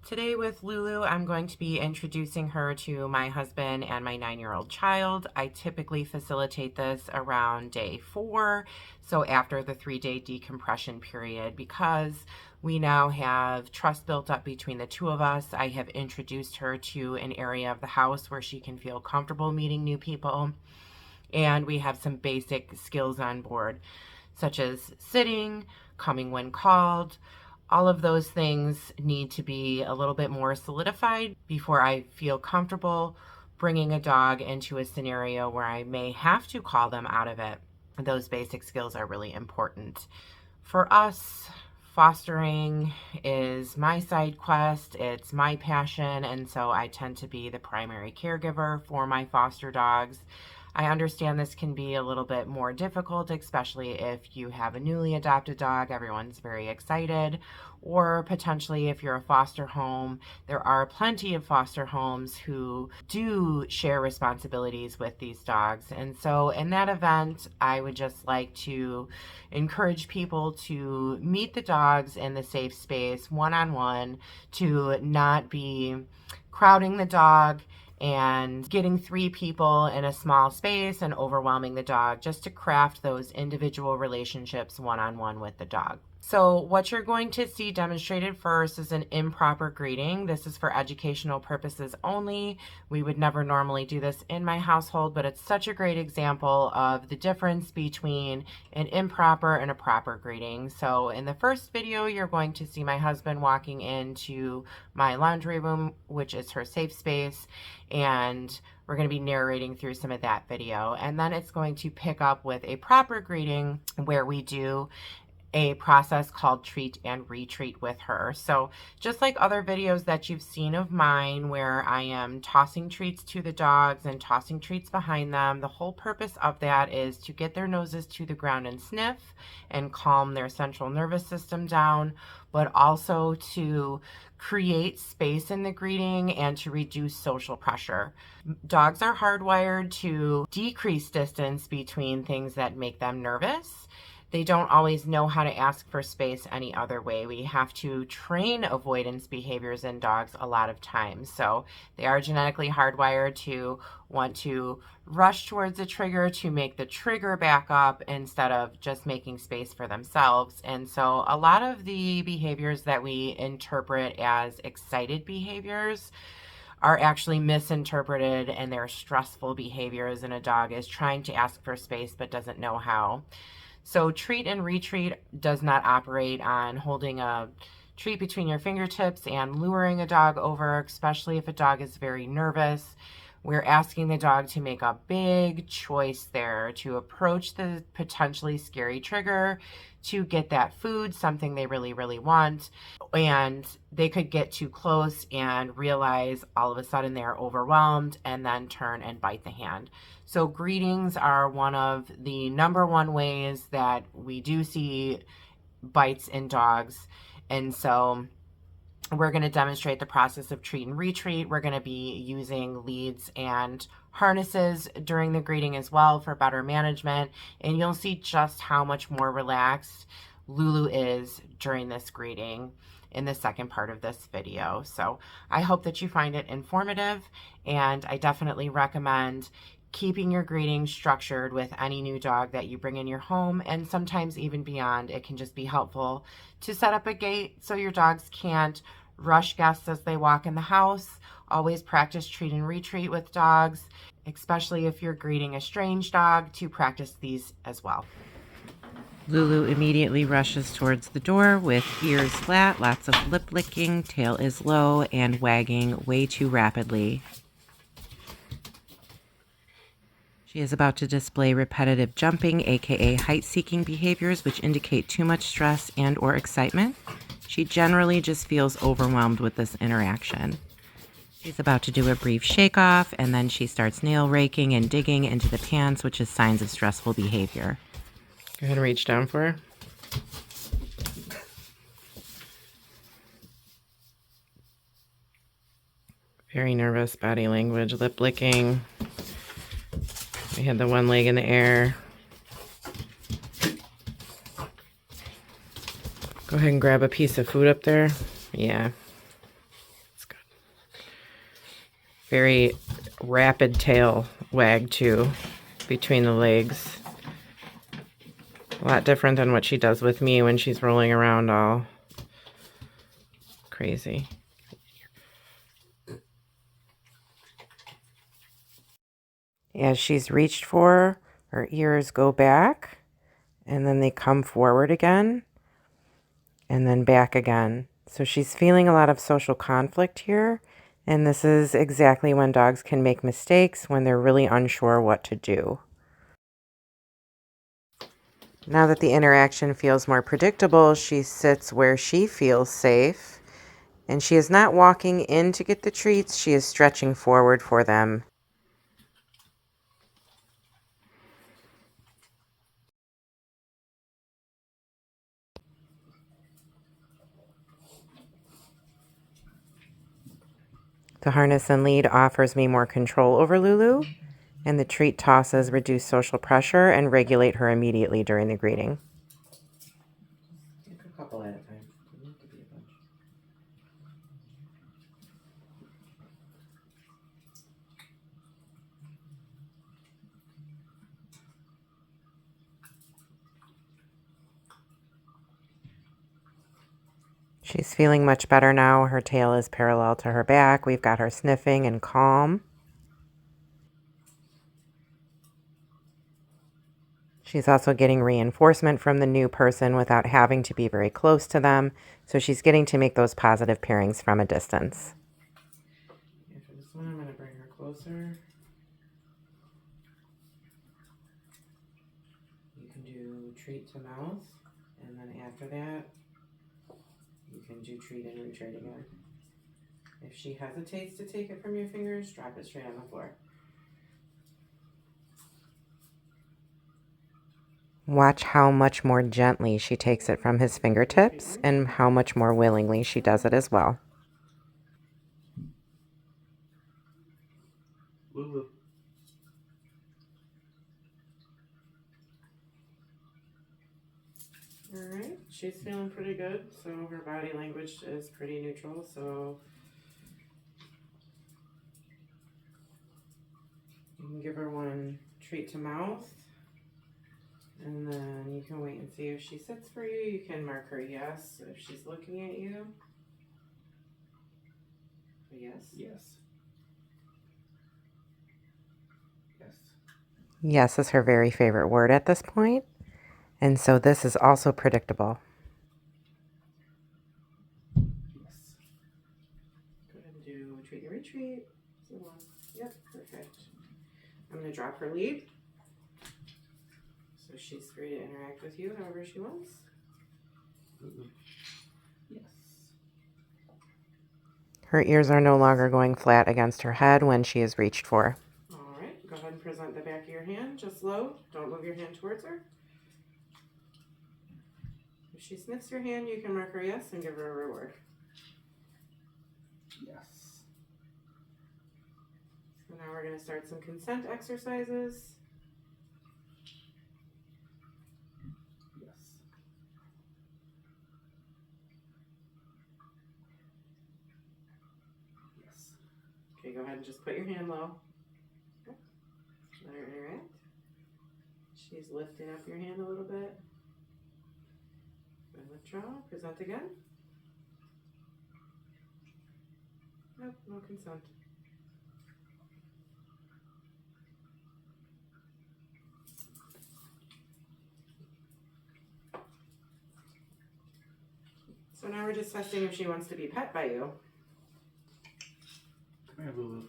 Today with Lulu, I'm going to be introducing her to my husband and my 9-year-old child. I typically facilitate this around day 4, so after the 3-day decompression period, because we now have trust built up between the two of us. I have introduced her to an area of the house where she can feel comfortable meeting new people, and we have some basic skills on board, such as sitting, coming when called. All of those things need to be a little bit more solidified before I feel comfortable bringing a dog into a scenario where I may have to call them out of it. Those basic skills are really important. For us, fostering is my side quest, it's my passion, and so I tend to be the primary caregiver for my foster dogs. I understand this can be a little bit more difficult, especially if you have a newly adopted dog. Everyone's very excited. Or potentially if you're a foster home, there are plenty of foster homes who do share responsibilities with these dogs. And so in that event, I would just like to encourage people to meet the dogs in the safe space one-on-one, to not be crowding the dog and getting 3 people in a small space and overwhelming the dog, just to craft those individual relationships one-on-one with the dog. So what you're going to see demonstrated first is an improper greeting. This is for educational purposes only. We would never normally do this in my household, but it's such a great example of the difference between an improper and a proper greeting. So in the first video, you're going to see my husband walking into my laundry room, which is her safe space, and we're going to be narrating through some of that video. And then it's going to pick up with a proper greeting where we do a process called treat and retreat with her. So just like other videos that you've seen of mine where I am tossing treats to the dogs and tossing treats behind them, the whole purpose of that is to get their noses to the ground and sniff and calm their central nervous system down, but also to create space in the greeting and to reduce social pressure. Dogs are hardwired to decrease distance between things that make them nervous. They don't always know how to ask for space any other way. We have to train avoidance behaviors in dogs a lot of times. So they are genetically hardwired to want to rush towards a trigger to make the trigger back up instead of just making space for themselves. And so a lot of the behaviors that we interpret as excited behaviors are actually misinterpreted, and they're stressful behaviors, and a dog is trying to ask for space but doesn't know how. So treat and retreat does not operate on holding a treat between your fingertips and luring a dog over, especially if a dog is very nervous. We're asking the dog to make a big choice there, to approach the potentially scary trigger, to get that food, something they really, really want. And they could get too close and realize all of a sudden they're overwhelmed and then turn and bite the hand. So greetings are one of the #1 ways that we do see bites in dogs. And so we're going to demonstrate the process of treat and retreat. We're going to be using leads and harnesses during the greeting as well for better management. And you'll see just how much more relaxed Lulu is during this greeting in the second part of this video. So I hope that you find it informative, and I definitely recommend keeping your greeting structured with any new dog that you bring in your home, and sometimes even beyond. It can just be helpful to set up a gate so your dogs can't rush guests as they walk in the house. Always practice treat and retreat with dogs, especially if you're greeting a strange dog, to practice these as well. Lulu immediately rushes towards the door with ears flat, lots of lip licking, tail is low, and wagging way too rapidly. She is about to display repetitive jumping, aka height-seeking behaviors, which indicate too much stress and or excitement. She generally just feels overwhelmed with this interaction. She's about to do a brief shake-off, and then she starts nail raking and digging into the pants, which is signs of stressful behavior. Go ahead and reach down for her. Very nervous body language, lip licking. We had the one leg in the air. Go ahead and grab a piece of food up there. Yeah. Very rapid tail wag too, between the legs. A lot different than what she does with me when she's rolling around all crazy. As she's reached for, her ears go back, and then they come forward again, and then back again. So she's feeling a lot of social conflict here, and this is exactly when dogs can make mistakes, when they're really unsure what to do. Now that the interaction feels more predictable, she sits where she feels safe, and she is not walking in to get the treats, she is stretching forward for them. The harness and lead offers me more control over Lulu, and the treat tosses reduce social pressure and regulate her immediately during the greeting. Take a couple at a time. Doesn't have to be a bunch. She's feeling much better now. Her tail is parallel to her back. We've got her sniffing and calm. She's also getting reinforcement from the new person without having to be very close to them. So she's getting to make those positive pairings from a distance. For this one, I'm going to bring her closer. You can do treat to mouth, and then after that, you can do treat and retreat again. If she hesitates to take it from your fingers, drop it straight on the floor. Watch how much more gently she takes it from his fingertips and how much more willingly she does it as well. Lulu. All right, she's feeling pretty good, so her body language is pretty neutral, so you can give her one treat to mouth, and then you can wait and see if she sits for you. You can mark her yes if she's looking at you. Yes? Yes. Yes. Yes is her very favorite word at this point, and so this is also predictable. Yes. Go ahead and do treat and retreat. Yep, perfect. I'm going to drop her lead, so she's free to interact with you however she wants. Yes. Her ears are no longer going flat against her head when she is reached for. All right, go ahead and present the back of your hand, just low. Don't move your hand towards her. If she sniffs your hand, you can mark her yes and give her a reward. Yes. So now we're going to start some consent exercises. Yes. Yes. Okay, go ahead and just put your hand low. Okay. Let her interact. She's lifting up your hand a little bit. Then withdraw, present again. Nope, no consent. So now we're just testing if she wants to be pet by you. Come here, Lulu.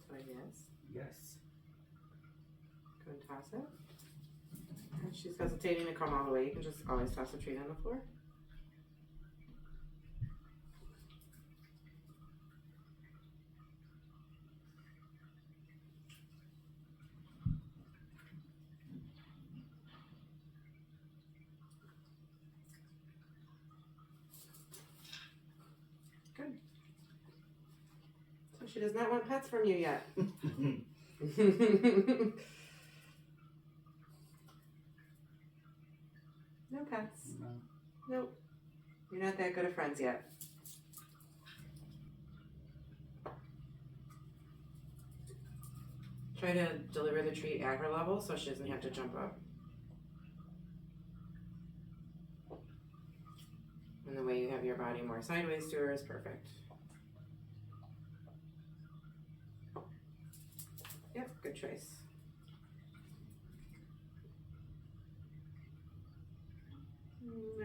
So yes. Yes. Go and toss it. If she's hesitating to come all the way, you can just always toss a treat on the floor. Good. So she does not want pets from you yet. No pets. No. Nope. You're not that good of friends yet. Try to deliver the treat at her level so she doesn't have to jump up. And the way you have your body more sideways to her is perfect. Yep, good choice.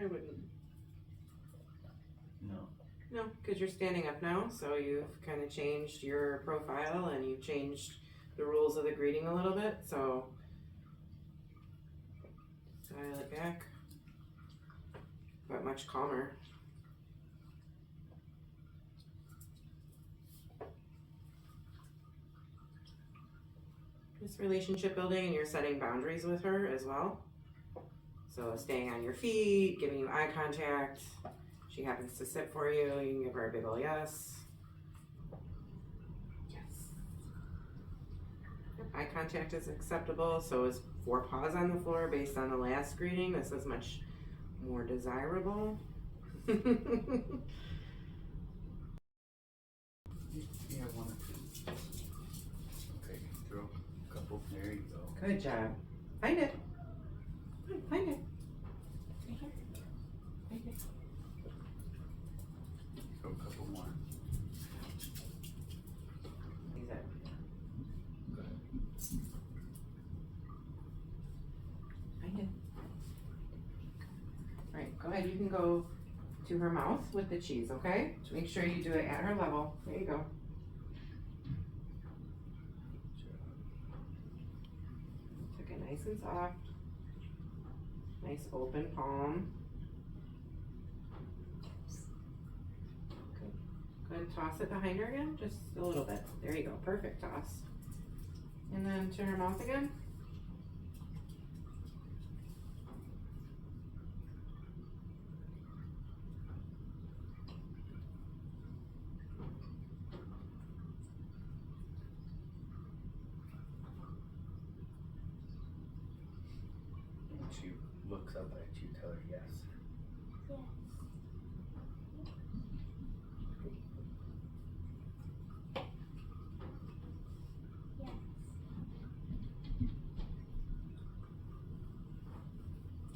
I wouldn't. No. No, because you're standing up now, so you've kind of changed your profile and you've changed the rules of the greeting a little bit, so dial it back, but much calmer. It's relationship building and you're setting boundaries with her as well. So staying on your feet, giving you eye contact. She happens to sit for you, you can give her a big ol' yes. Yes. Yep, eye contact is acceptable, so is 4 paws on the floor based on the last greeting. This is much more desirable. Yeah, one or two. Okay, throw a couple. There you go. Good job. Find it. Find it. Find it. Throw a couple more. Use it. Good. Find it. All right, go ahead. You can go to her mouth with the cheese, okay? Make sure you do it at her level. There you go. Took it nice and soft. Nice open palm. Good. Go ahead and toss it behind her again, just a little bit. There you go. Perfect toss. And then to her mouth again. When she looks up at you, tell her yes.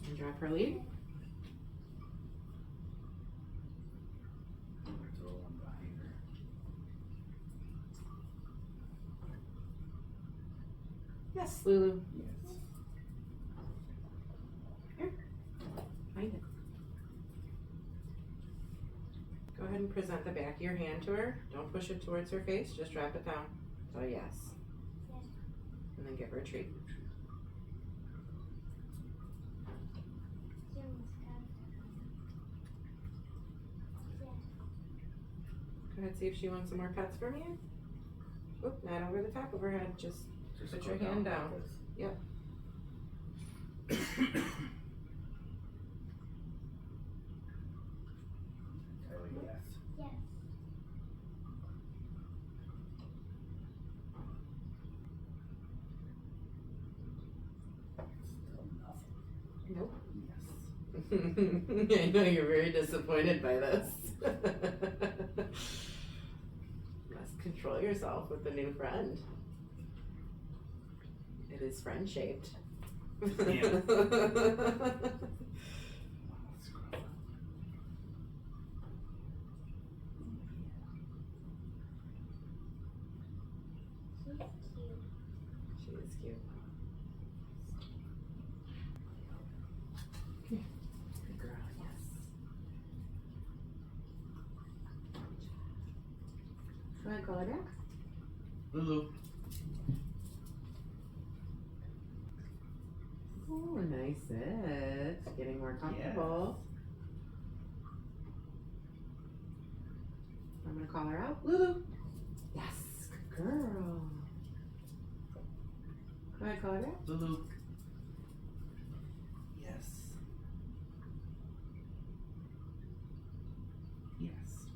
And drop her lead. I'm gonna throw one behind her. Yes, Lulu. Yes. Here. Find it. Go ahead and present the back of your hand to her. Don't push it towards her face, just drop it down. So yes. And then give her a treat. Go ahead, see if she wants some more pets from you. Oop, not over the top of her head, just put go your hand like down. this. Yep. Tell her yes. Still nothing. Nope. Yes. I know you're very disappointed by this. Must control yourself with the new friend. It is friend shaped. Yeah. She is cute. Good girl, yes. Go ahead, call her back. Lulu. Oh, nice sit. Getting more comfortable. I'm gonna call her out. Lulu. Yes, good girl. Go ahead, call her back. Lulu. Yes. Yes.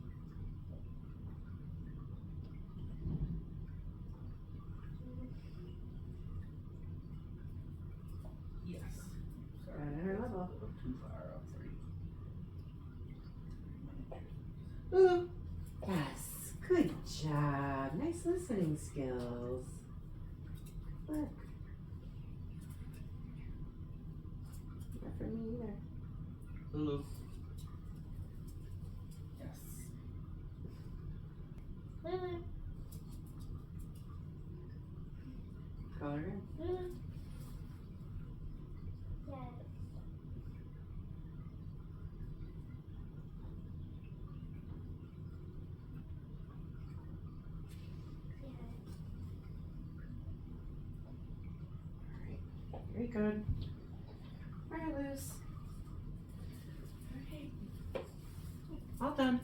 Yes. Sorry, Right at her that's level. a little too far up for you. Lulu. Yes, good job. Nice listening skills. Look. Not for me either. Lulu. Yes. Lulu. Color in. Lulu. Yes. Very good. All right, Luz. All right. All done.